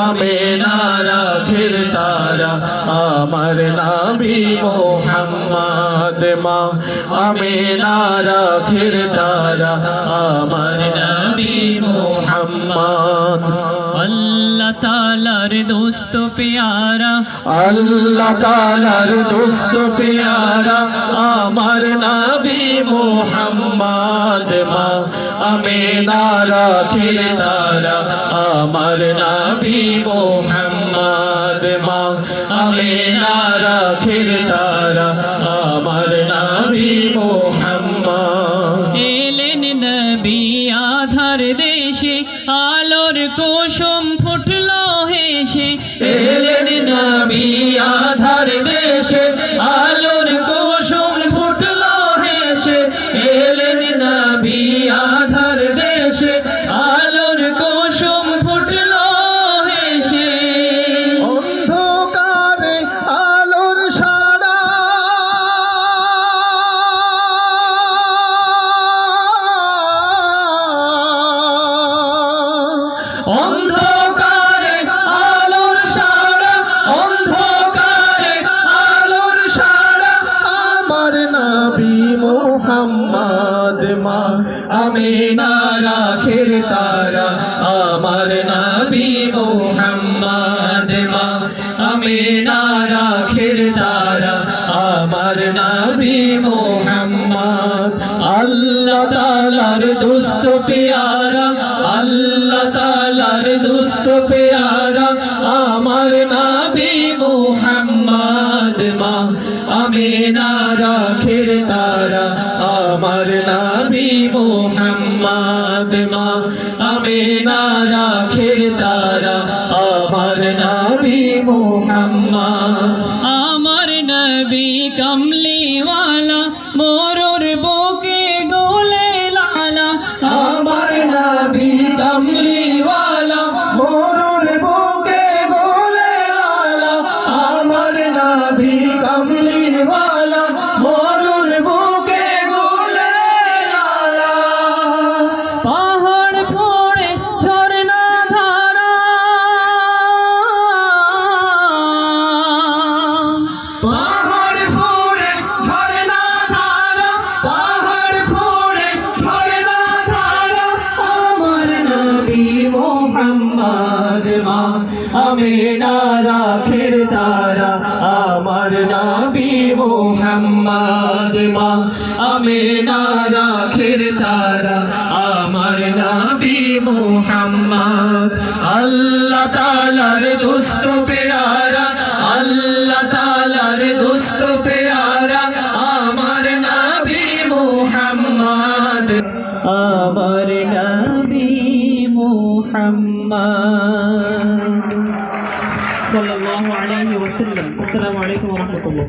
আমেনার আখির তারা আমার নবী মুহাম্মদ মা আমেনার আখির তারা আমার নবী মুহাম্মদ अल्लाह तालार दोस्त प्यारा अल्लाह तालार दोस्त प्यारा আমার নবী মুহাম্মদ মা আমেনার আখির তারা আমার নবী মুহাম্মদ মা আমেনার আখির তারা আমার নবী মুহাম্মদ এলেন নবী আধার দেশে আলোর কুসুম ফুটলো হেসে এলেন নবী আধার দেশে আলোর কুসুম ফুটলো হেসে এলেন নবী আধার দেশে আলোর কুসুম ফুটলো হেসে অন্ধকারে আলোর সারা অন্ধকারে আলোর সারা অন্ধকারে আলোর সারা আমার নবী মুহাম্মদ মা আমেনার আখির তারা আমার নবী মুহাম্মদ মা আমেনার আখির তারা আমার নবী মুহাম্মদ আল্লাহ তাআলার দোস্ত প্যারা আল্লাহ তাআলার দোস্ত প্যারা আমার নবী মুহাম্মদ মা আমেনার আখির তারা আমার নবী মুহাম্মদ মা আমেনার আখির তারা আমার নবী মুহাম্মদ আমার নবী কমলিওয়ালা মোরর বুকে গোলে লালা আমার নবী কমলিওয়ালা মোরর বুকে গোলে লালা আমার নবী কমলিওয়ালা মোরর বুকে গোলে লালা পাহাড় ফোড়ে ঝরনা ধারা পাহাড় ফোড়ে ঝরনা ধারা পাহাড় ফোড়ে ঝরনা ধারা আমার নবী মুহাম্মদ মা আমেনার আখির তারা আমার নবী মুহাম্মদ মা আমেনার আখির তারা আমার নবী মুহাম্মদ আল্লাহ তাআলার দোস্ত প্যারা আল্লাহ তাআলার দোস্ত প্যারা আমার নবী মুহাম্মদ আমার নবী মুহাম্মদ সাল্লাল্লাহু আলাইহি ওয়াসাল্লাম। আসসালামু আলাইকুম ওয়া রাহমাতুল্লাহ।